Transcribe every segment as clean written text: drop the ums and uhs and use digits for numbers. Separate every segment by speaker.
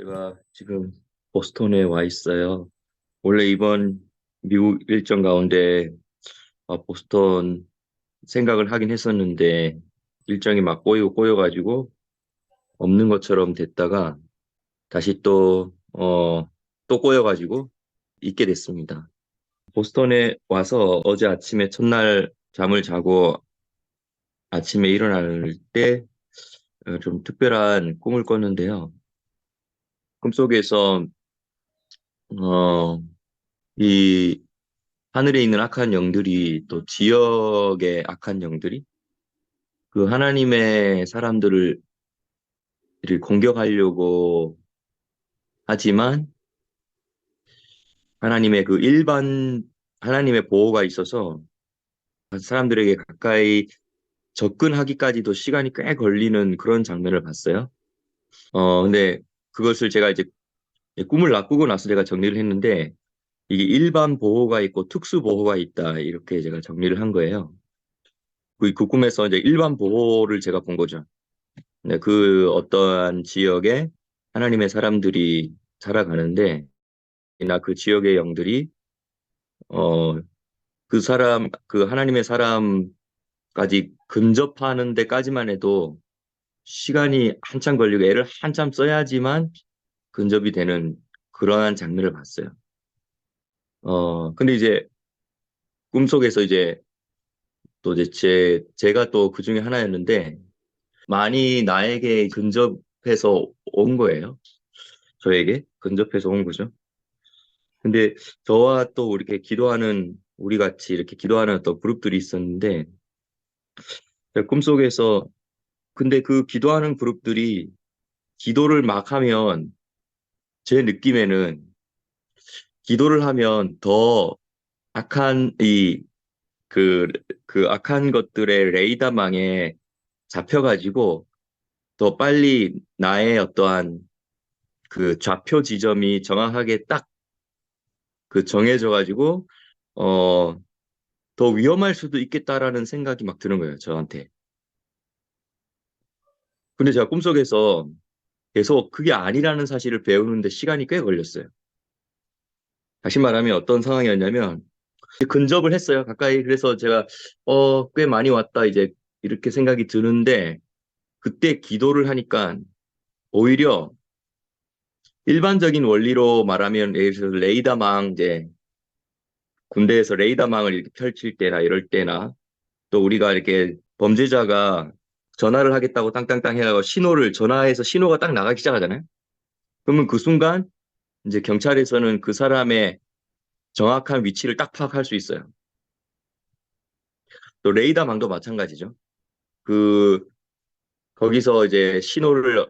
Speaker 1: 제가 지금 보스턴에 와 있어요. 원래 이번 미국 일정 가운데 보스턴 생각을 하긴 했었는데 일정이 막 꼬여가지고 없는 것처럼 됐다가 다시 또 꼬여가지고 있게 됐습니다. 보스턴에 와서 어제 아침에 첫날 잠을 자고 아침에 일어날 때 좀 특별한 꿈을 꿨는데요. 꿈속에서 어, 이 하늘에 있는 악한 영들이 또 지역의 악한 영들이 그 하나님의 사람들을 이렇게 공격하려고 하지만 하나님의 그 일반 하나님의 보호가 있어서 사람들에게 가까이 접근하기까지도 시간이 꽤 걸리는 그런 장면을 봤어요. 근데 그것을 제가 이제 꿈을 꾸고 나서 제가 정리를 했는데 이게 일반 보호가 있고 특수 보호가 있다 이렇게 제가 정리를 한 거예요. 그 꿈에서 이제 일반 보호를 제가 본 거죠. 네, 그 어떠한 지역에 하나님의 사람들이 살아가는데, 나 그 지역의 영들이, 어, 그 하나님의 사람까지 근접하는 데까지만 해도 시간이 한참 걸리고 애를 한참 써야지만 근접이 되는 그러한 장면을 봤어요. 근데 이제 꿈속에서 이제 또 이제 제가 또 그 중에 하나였는데, 많이 나에게 근접해서 온 거예요. 저에게 근접해서 온 거죠. 근데 저와 또 이렇게 기도하는 우리 같이 이렇게 기도하는 어떤 그룹들이 있었는데 제가 꿈속에서 근데 그 기도하는 그룹들이 기도를 막 하면 제 느낌에는 기도를 하면 더 악한 그, 그 악한 것들의 레이더망에 잡혀가지고 더 빨리 나의 어떠한 그 좌표 지점이 정확하게 딱 그 정해져가지고 어, 더 위험할 수도 있겠다라는 생각이 막 드는 거예요, 저한테. 근데 제가 꿈속에서 계속 그게 아니라는 사실을 배우는데 시간이 꽤 걸렸어요. 다시 말하면 어떤 상황이었냐면, 근접을 했어요, 가까이. 그래서 제가, 꽤 많이 왔다, 이제, 이렇게 생각이 드는데, 그때 기도를 하니까, 오히려 일반적인 원리로 말하면, 예를 들어서 레이더망, 이제, 군대에서 레이더망을 이렇게 펼칠 때나 이럴 때나, 또 우리가 이렇게 범죄자가 전화를 하겠다고 땅땅땅 해가지고 전화해서 신호가 딱 나가기 시작하잖아요. 그러면 그 순간 이제 경찰에서는 그 사람의 정확한 위치를 딱 파악할 수 있어요. 또 레이더망도 마찬가지죠. 그 거기서 이제 신호를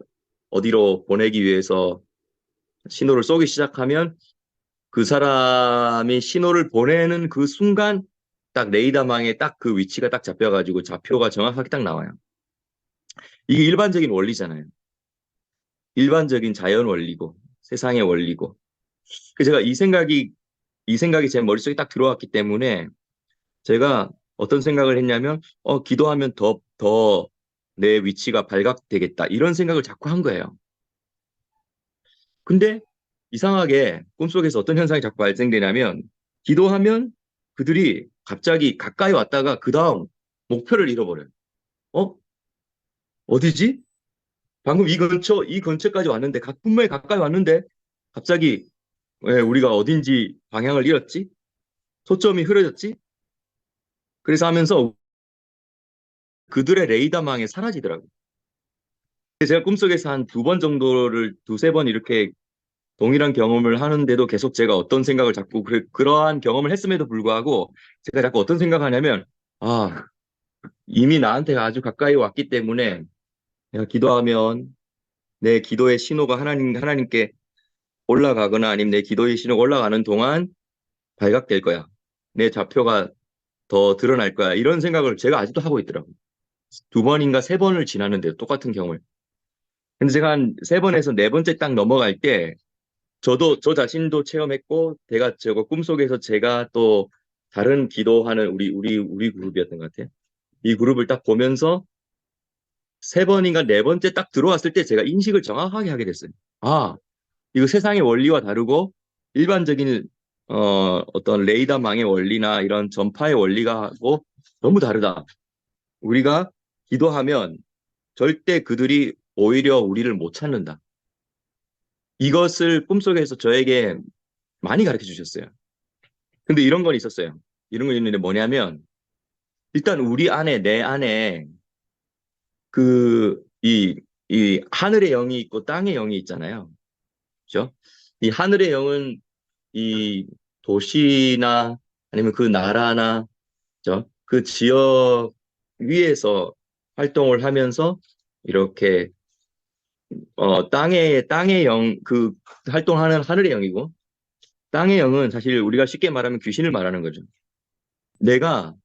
Speaker 1: 어디로 보내기 위해서 신호를 쏘기 시작하면 그 사람이 신호를 보내는 그 순간 딱 레이더망에 딱 그 위치가 딱 잡혀가지고 좌표가 정확하게 딱 나와요. 이게 일반적인 원리잖아요. 일반적인 자연 원리고 세상의 원리고. 그 제가 이 생각이 제 머릿속에 딱 들어왔기 때문에 제가 어떤 생각을 했냐면, 기도하면 더 내 위치가 발각되겠다. 이런 생각을 자꾸 한 거예요. 근데 이상하게 꿈속에서 어떤 현상이 자꾸 발생되냐면, 기도하면 그들이 갑자기 가까이 왔다가 그 다음 목표를 잃어버려요. 어? 어디지? 방금 이 근처까지 왔는데, 분명히 가까이 왔는데, 갑자기 왜 우리가 어딘지 방향을 잃었지? 초점이 흐려졌지? 그래서 하면서 그들의 레이더망에 사라지더라고요. 제가 꿈속에서 한 두 번 정도를 두세 번 이렇게 동일한 경험을 하는데도 계속 제가 어떤 생각을 자꾸 그러한 경험을 했음에도 불구하고 제가 자꾸 어떤 생각을 하냐면 아 이미 나한테 아주 가까이 왔기 때문에 내가 기도하면 내 기도의 신호가 하나님께 올라가거나 아니면 내 기도의 신호가 올라가는 동안 발각될 거야. 내 좌표가 더 드러날 거야. 이런 생각을 제가 아직도 하고 있더라고요. 두 번인가 세 번을 지났는데 똑같은 경험을. 근데 제가 한 세 번에서 네 번째 딱 넘어갈 때 저 자신도 체험했고, 제가 저거 꿈속에서 제가 또 다른 기도하는 우리 그룹이었던 것 같아요. 이 그룹을 딱 보면서 세 번인가 네 번째 딱 들어왔을 때 제가 인식을 정확하게 하게 됐어요. 아, 이거 세상의 원리와 다르고 일반적인 어떤 레이더망의 원리나 이런 전파의 원리가하고 너무 다르다. 우리가 기도하면 절대 그들이 오히려 우리를 못 찾는다. 이것을 꿈속에서 저에게 많이 가르쳐 주셨어요. 근데 이런 건 있었어요. 이런 건 있는데 뭐냐면 일단 우리 안에 내 안에 이 하늘의 영이 있고 땅의 영이 있잖아요. 그죠? 이 하늘의 영은 이 도시나 아니면 그 나라나 그죠? 그 지역 위에서 활동을 하면서 이렇게 땅의 영 그 활동하는 하늘의 영이고 땅의 영은 사실 우리가 쉽게 말하면 귀신을 말하는 거죠. 내가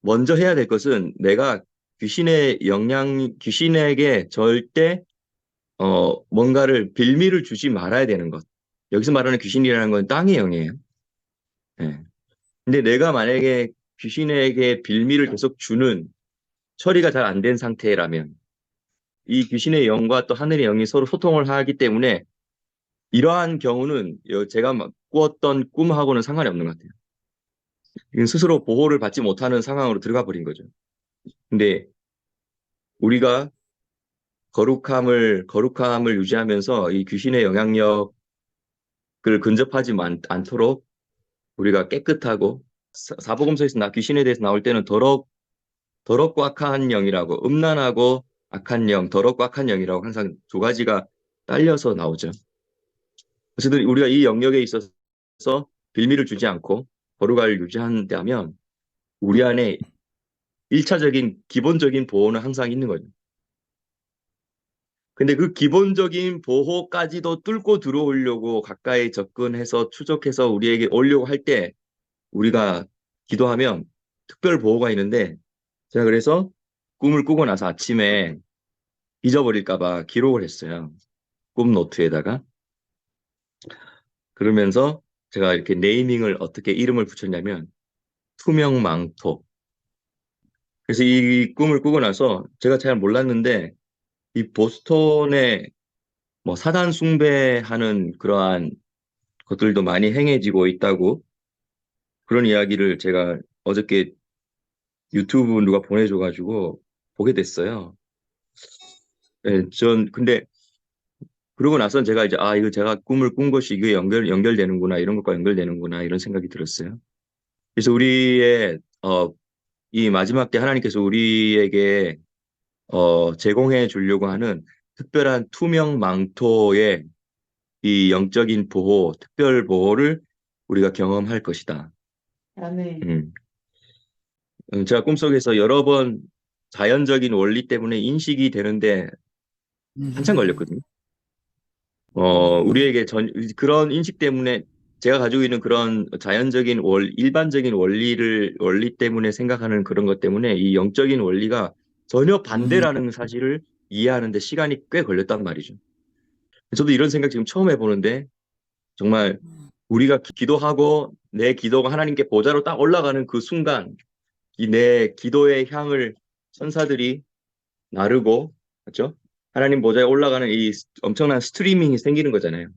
Speaker 1: 먼저 해야 될 것은 내가 귀신에게 절대 뭔가를 빌미를 주지 말아야 되는 것. 여기서 말하는 귀신이라는 건 땅의 영이에요. 예. 근데 내가 만약에 귀신에게 빌미를 계속 주는 처리가 잘 안 된 상태라면 이 귀신의 영과 또 하늘의 영이 서로 소통을 하기 때문에 이러한 경우는 제가 막 꾸었던 꿈하고는 상관이 없는 것 같아요. 이건 스스로 보호를 받지 못하는 상황으로 들어가 버린 거죠. 근데 우리가 거룩함을 유지하면서 이 귀신의 영향력을 근접하지 않도록 우리가 깨끗하고 사복음서에서 귀신에 대해서 나올 때는 더럽고 악한 영이라고 음란하고 악한 영, 더럽고 악한 영이라고 항상 두 가지가 딸려서 나오죠. 어쨌든 우리가 이 영역에 있어서 빌미를 주지 않고 거룩을 유지한다면 우리 안에 일차적인 기본적인 보호는 항상 있는 거죠. 근데 그 기본적인 보호까지도 뚫고 들어오려고 가까이 접근해서 추적해서 우리에게 오려고 할 때 우리가 기도하면 특별 보호가 있는데 제가 그래서 꿈을 꾸고 나서 아침에 잊어버릴까 봐 기록을 했어요. 꿈 노트에다가. 그러면서 제가 이렇게 네이밍을 어떻게 이름을 붙였냐면 투명망토. 그래서 이 꿈을 꾸고 나서 제가 잘 몰랐는데 이 보스턴에 뭐 사단 숭배하는 그러한 것들도 많이 행해지고 있다고 그런 이야기를 제가 어저께 유튜브 누가 보내줘가지고 보게 됐어요. 예, 근데 그러고 나서 제가 이제 이거 제가 꿈을 꾼 것이 이게 연결되는구나 이런 것과 연결되는구나 이런 생각이 들었어요. 그래서 이 마지막 때 하나님께서 우리에게 제공해 주려고 하는 특별한 투명 망토의 이 영적인 보호, 특별 보호를 우리가 경험할 것이다.
Speaker 2: 아멘.
Speaker 1: 음. 제가 꿈속에서 여러 번 자연적인 원리 때문에 인식이 되는데 한참 걸렸거든요. 우리에게 그런 인식 때문에 제가 가지고 있는 그런 일반적인 원리 때문에 생각하는 그런 것 때문에 이 영적인 원리가 전혀 반대라는 사실을 이해하는데 시간이 꽤 걸렸단 말이죠. 저도 이런 생각 지금 처음 해보는데 정말 우리가 기도하고 내 기도가 하나님께 보좌로 딱 올라가는 그 순간 이 내 기도의 향을 천사들이 나르고 그렇죠? 하나님 보좌에 올라가는 이 엄청난 스트리밍이 생기는 거잖아요.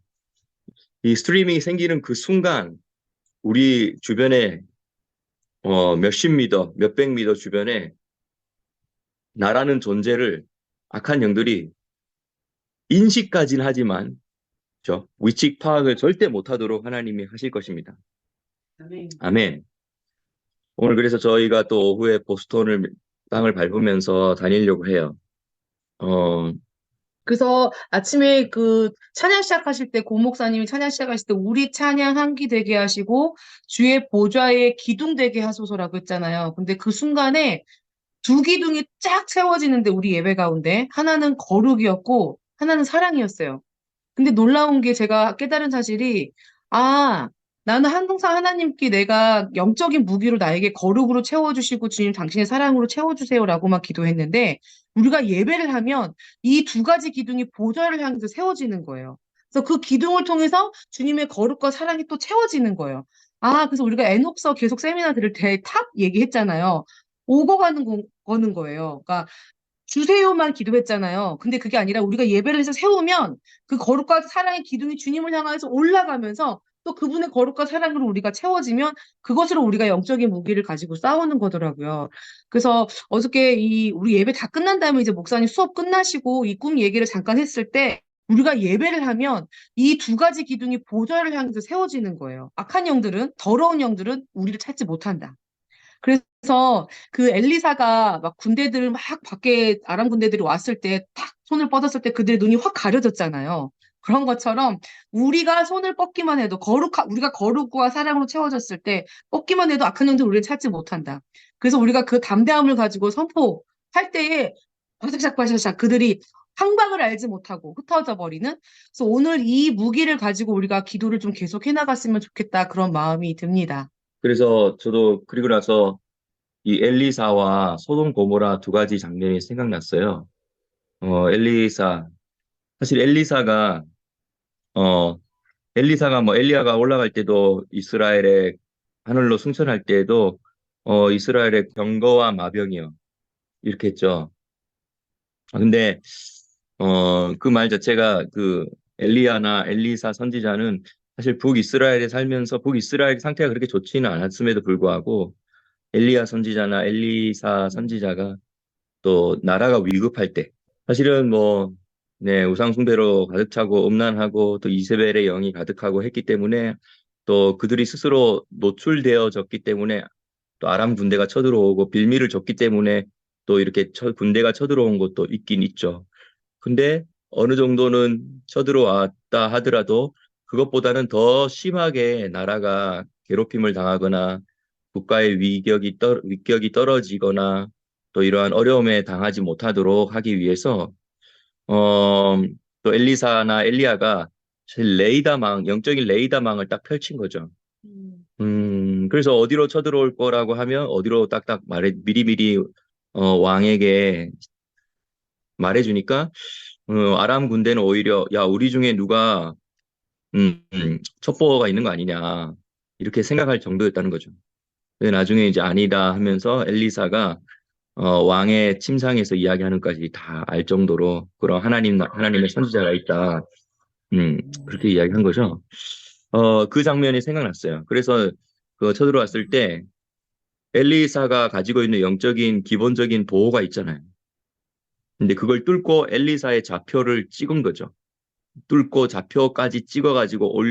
Speaker 1: 이 스트리밍이 생기는 그 순간 우리 주변에 몇십 미터, 몇백 미터 주변에 나라는 존재를 악한 영들이 인식까지는 하지만 위치 파악을 절대 못하도록 하나님이 하실 것입니다.
Speaker 2: 아멘.
Speaker 1: 아멘. 오늘 그래서 저희가 또 오후에 보스턴을 땅을 밟으면서 다니려고 해요. 어,
Speaker 2: 그래서 아침에 그 찬양 시작하실 때, 고 목사님이 찬양 시작하실 때, 우리 찬양 한기 되게 하시고, 주의 보좌에 기둥 되게 하소서라고 했잖아요. 근데 그 순간에 두 기둥이 쫙 세워지는데, 우리 예배 가운데. 하나는 거룩이었고, 하나는 사랑이었어요. 근데 놀라운 게 제가 깨달은 사실이, 아, 나는 항상 하나님께 내가 영적인 무기로 나에게 거룩으로 채워주시고 주님 당신의 사랑으로 채워주세요라고만 기도했는데, 우리가 예배를 하면 이 두 가지 기둥이 보좌를 향해서 세워지는 거예요. 그래서 그 기둥을 통해서 주님의 거룩과 사랑이 또 채워지는 거예요. 그래서 우리가 에녹서 계속 세미나 들을 때 탑 얘기했잖아요. 오고 가는 거는 거예요. 그러니까 주세요만 기도했잖아요. 근데 그게 아니라 우리가 예배를 해서 세우면 그 거룩과 사랑의 기둥이 주님을 향해서 올라가면서 또 그분의 거룩과 사랑으로 우리가 채워지면 그것으로 우리가 영적인 무기를 가지고 싸우는 거더라고요. 그래서 어저께 이 우리 예배 다 끝난 다음에 이제 목사님 수업 끝나시고 이 꿈 얘기를 잠깐 했을 때 우리가 예배를 하면 이 두 가지 기둥이 보좌를 향해서 세워지는 거예요. 악한 영들은, 더러운 영들은 우리를 찾지 못한다. 그래서 그 엘리사가 막 군대들 막 밖에 아람 군대들이 왔을 때 탁 손을 뻗었을 때 그들의 눈이 확 가려졌잖아요. 그런 것처럼 우리가 손을 뻗기만 해도 우리가 거룩과 사랑으로 채워졌을 때 뻗기만 해도 악한 영들 우리를 찾지 못한다. 그래서 우리가 그 담대함을 가지고 선포할 때에 바삭삭 바삭삭 그들이 황방을 알지 못하고 흩어져 버리는. 그래서 오늘 이 무기를 가지고 우리가 기도를 좀 계속 해나갔으면 좋겠다 그런 마음이 듭니다.
Speaker 1: 그래서 저도 그리고 나서 이 엘리사와 소돔 고모라 두 가지 장면이 생각났어요. 엘리사 사실 어 엘리사가 뭐 엘리야가 올라갈 때도 이스라엘의 하늘로 승천할 때에도 이스라엘의 병거와 마병이요 이렇게 했죠. 근데 그 말 자체가 그 엘리야나 엘리사 선지자는 사실 북이스라엘에 살면서 북이스라엘 상태가 그렇게 좋지는 않았음에도 불구하고 엘리야 선지자나 엘리사 선지자가 또 나라가 위급할 때 사실은 뭐 네, 우상 숭배로 가득 차고 음란하고 또 이세벨의 영이 가득하고 했기 때문에 또 그들이 스스로 노출되어졌기 때문에 또 아람 군대가 쳐들어오고 빌미를 줬기 때문에 또 이렇게 군대가 쳐들어온 것도 있긴 있죠. 근데 어느 정도는 쳐들어왔다 하더라도 그것보다는 더 심하게 나라가 괴롭힘을 당하거나 국가의 위격이 떨어지거나 또 이러한 어려움에 당하지 못하도록 하기 위해서 어, 또 엘리사나 엘리야가 사실 영적인 레이더망을 딱 펼친 거죠. 그래서 어디로 쳐들어올 거라고 하면 어디로 딱딱 미리미리 왕에게 말해주니까 아람 군대는 오히려 야, 우리 중에 누가 첩보가 있는 거 아니냐 이렇게 생각할 정도였다는 거죠. 근데 나중에 이제 아니다 하면서 엘리사가 왕의 침상에서 이야기하는 것까지 다 알 정도로 그런 하나님의 선지자가 있다. 그렇게 이야기한 거죠. 그 장면이 생각났어요. 그래서 그 쳐들어왔을 때 엘리사가 가지고 있는 영적인 기본적인 보호가 있잖아요. 근데 그걸 뚫고 엘리사의 좌표를 찍은 거죠. 뚫고 좌표까지 찍어가지고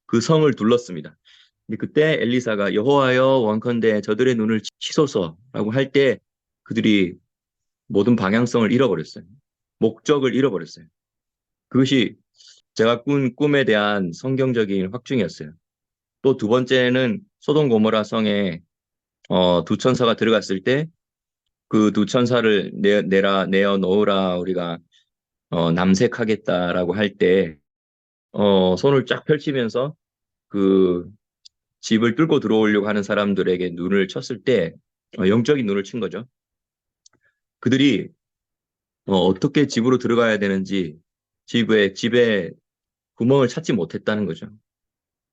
Speaker 1: 그 성을 둘렀습니다. 근데 그때 엘리사가 여호와여 원컨대 저들의 눈을 치소서라고 할 때 그들이 모든 방향성을 잃어버렸어요. 목적을 잃어버렸어요. 그것이 제가 꾼 꿈에 대한 성경적인 확증이었어요. 또 두 번째는 소돔 고모라 성에 두 천사가 들어갔을 때 그 두 천사를 내어 놓으라 우리가 남색하겠다라고 할 때 손을 쫙 펼치면서 그 집을 뚫고 들어오려고 하는 사람들에게 눈을 쳤을 때 영적인 눈을 친 거죠. 그들이 어떻게 집으로 들어가야 되는지 집에 구멍을 찾지 못했다는 거죠.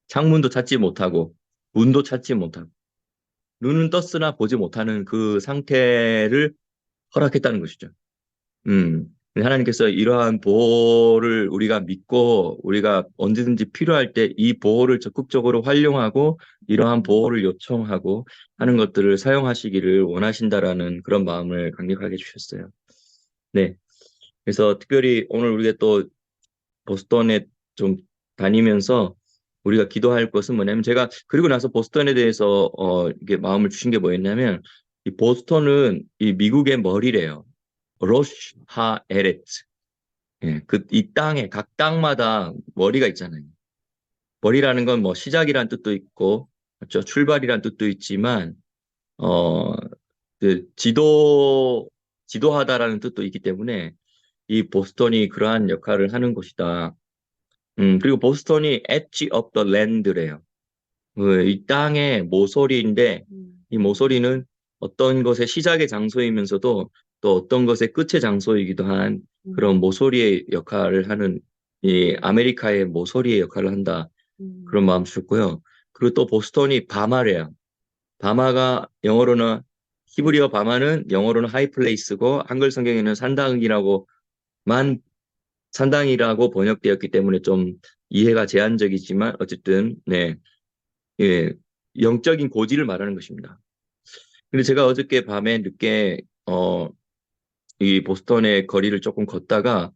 Speaker 1: 창문도 찾지 못하고 문도 찾지 못하고 눈은 떴으나 보지 못하는 그 상태를 허락했다는 것이죠. 음. 하나님께서 이러한 보호를 우리가 믿고 우리가 언제든지 필요할 때 이 보호를 적극적으로 활용하고 이러한 보호를 요청하고 하는 것들을 사용하시기를 원하신다라는 그런 마음을 강력하게 주셨어요. 네. 그래서 특별히 오늘 우리가 또 보스턴에 좀 다니면서 우리가 기도할 것은 뭐냐면 제가 그리고 나서 보스턴에 대해서 이게 마음을 주신 게 뭐였냐면 이 보스턴은 이 미국의 머리래요. 로시 하 에레트. 예, 이 땅에 각 땅마다 머리가 있잖아요. 머리라는 건 뭐 시작이란 뜻도 있고 그렇죠? 출발이란 뜻도 있지만 어, 그 지도하다라는 뜻도 있기 때문에 이 보스턴이 그러한 역할을 하는 곳이다. 그리고 보스턴이 엣지 오브 더 랜드래요. 이 땅의 모서리인데 이 모서리는 어떤 것의 시작의 장소이면서도 또 어떤 것의 끝의 장소이기도 한 그런 모서리의 역할을 하는 이 아메리카의 모서리의 역할을 한다. 그런 마음 주셨고요. 그리고 또 보스턴이 바마래요. 바마가 영어로는 히브리어 바마는 영어로는 하이플레이스고 한글 성경에는 산당이라고 번역되었기 때문에 좀 이해가 제한적이지만 어쨌든 네, 예, 영적인 고지를 말하는 것입니다. 근데 제가 어저께 밤에 늦게 이 보스턴의 거리를 조금 걷다가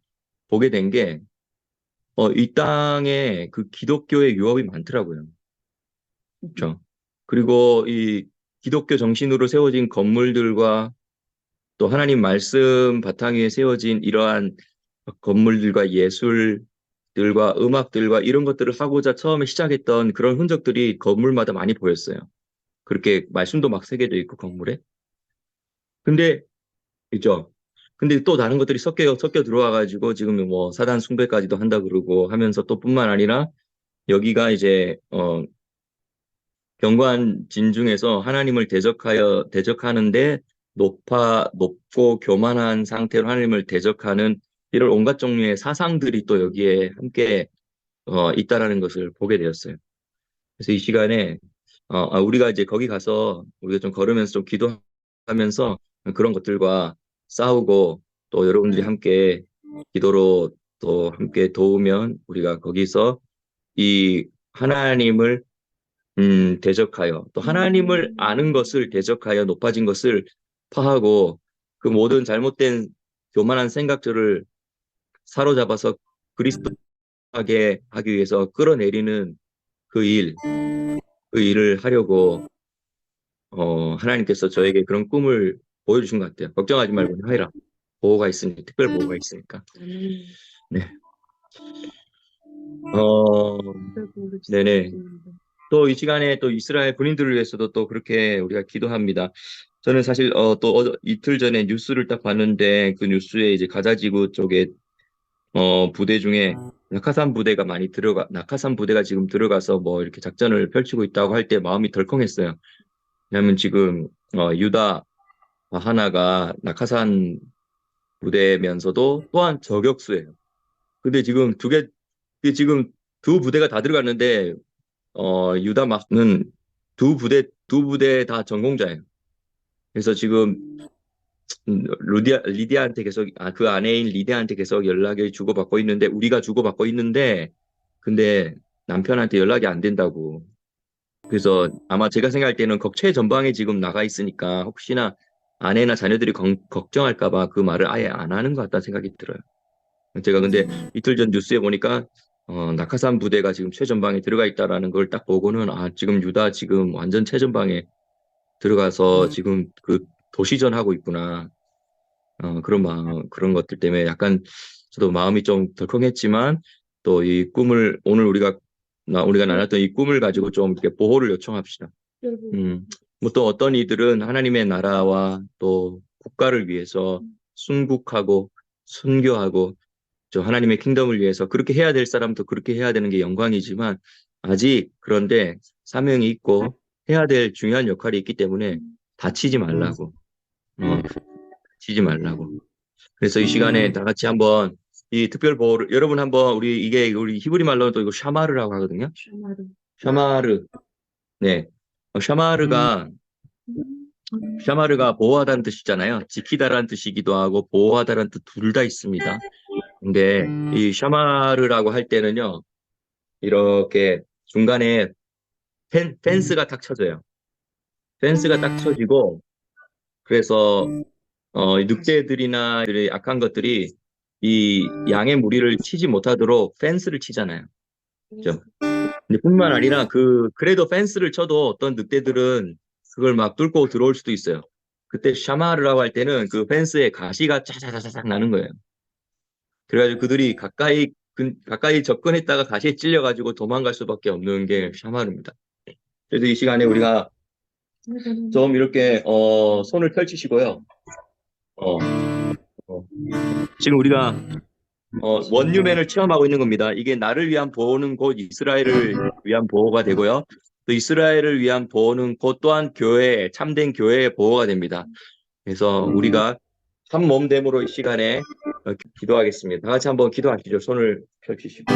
Speaker 1: 보게 된 게 이 땅에 그 기독교의 유업이 많더라고요. 그렇죠? 그리고 이 기독교 정신으로 세워진 건물들과 또 하나님 말씀 바탕 위에 세워진 이러한 건물들과 예술들과 음악들과 이런 것들을 하고자 처음에 시작했던 그런 흔적들이 건물마다 많이 보였어요. 그렇게 말씀도 막 새겨져 있고 건물에. 근데 있죠. 근데 또 다른 것들이 섞여 들어와가지고 지금 뭐 사단 숭배까지도 한다 그러고 하면서 또 뿐만 아니라 여기가 이제 경관 진중에서 하나님을 대적하는데 높고 교만한 상태로 하나님을 대적하는 이런 온갖 종류의 사상들이 또 여기에 함께 있다라는 것을 보게 되었어요. 그래서 이 시간에 우리가 이제 거기 가서 우리가 좀 걸으면서 좀 기도하면서 그런 것들과 싸우고 또 여러분들이 함께 기도로 또 함께 도우면 우리가 거기서 이 하나님을 대적하여 또 하나님을 아는 것을 대적하여 높아진 것을 파하고 그 모든 잘못된 교만한 생각들을 사로잡아서 그리스도하게 하기 위해서 끌어내리는 그 일, 그 일을 하려고 하나님께서 저에게 그런 꿈을 보여주신 것 같아요. 걱정하지 말고 해라. 보호가 있으니, 특별 보호가 있으니까. 네. 어, 네네. 또 이 시간에 또 이스라엘 군인들을 위해서도 또 그렇게 우리가 기도합니다. 저는 사실 또 이틀 전에 뉴스를 딱 봤는데 그 뉴스에 이제 가자지구 쪽에 부대 중에 낙하산 부대가 지금 들어가서 뭐 이렇게 작전을 펼치고 있다고 할 때 마음이 덜컹했어요. 왜냐하면 지금 유다 하나가 낙하산 부대면서도 또한 저격수예요. 근데 지금 두 부대가 다 들어갔는데 유다마는 두 부대 다 전공자예요. 그래서 지금 리디아한테 계속 그 아내인 리디아한테 계속 연락을 주고받고 있는데 우리가 주고받고 있는데 근데 남편한테 연락이 안 된다고. 그래서 아마 제가 생각할 때는 최전방에 지금 나가 있으니까 혹시나 아내나 자녀들이 걱정할까 봐 그 말을 아예 안 하는 것 같다는 생각이 들어요. 제가 근데 이틀 전 뉴스에 보니까 낙하산 부대가 지금 최전방에 들어가 있다라는 걸 딱 보고는 지금 유다 지금 완전 최전방에 들어가서 지금 그 도시전 하고 있구나. 그런 것들 때문에 약간 저도 마음이 좀 덜컹했지만 또 이 꿈을 오늘 우리가 나눴던 이 꿈을 가지고 좀 이렇게 보호를 요청합시다. 뭐 또 어떤 이들은 하나님의 나라와 또 국가를 위해서 순국하고 순교하고 저 하나님의 킹덤을 위해서 그렇게 해야 될 사람도 그렇게 해야 되는 게 영광이지만 아직 그런데 사명이 있고 해야 될 중요한 역할이 있기 때문에 다치지 말라고. 다치지 말라고. 그래서 이 시간에 다 같이 한번 이 특별 보호를 여러분 한번 우리 히브리 말로는 또 이거 샤마르라고 하거든요. 샤마르. 네. 샤마르가 보호하다는 뜻이잖아요. 지키다라는 뜻이기도 하고 보호하다라는 뜻 둘 다 있습니다. 근데 이 샤마르라고 할 때는요. 이렇게 중간에 펜스가 딱 쳐져요. 펜스가 딱 쳐지고 그래서 늑대들이나 이런 악한 것들이 이 양의 무리를 치지 못하도록 펜스를 치잖아요. 그죠? 근데 뿐만 아니라 그래도 펜스를 쳐도 어떤 늑대들은 그걸 막 뚫고 들어올 수도 있어요. 그때 샤마르라고 할 때는 그 펜스에 가시가 짜자자자작 나는 거예요. 그래가지고 그들이 가까이 접근했다가 가시에 찔려가지고 도망갈 수밖에 없는 게 샤마르입니다. 그래서 이 시간에 우리가 좀 이렇게 손을 펼치시고요. 어, 어. 지금 우리가 원유맨을 체험하고 있는 겁니다. 이게 나를 위한 보호는 곧 이스라엘을 위한 보호가 되고요. 또 이스라엘을 위한 보호는 곧 또한 참된 교회의 보호가 됩니다. 그래서 우리가 한 몸됨으로 이 시간에 기도하겠습니다. 다 같이 한번 기도하시죠. 손을 펼치시고.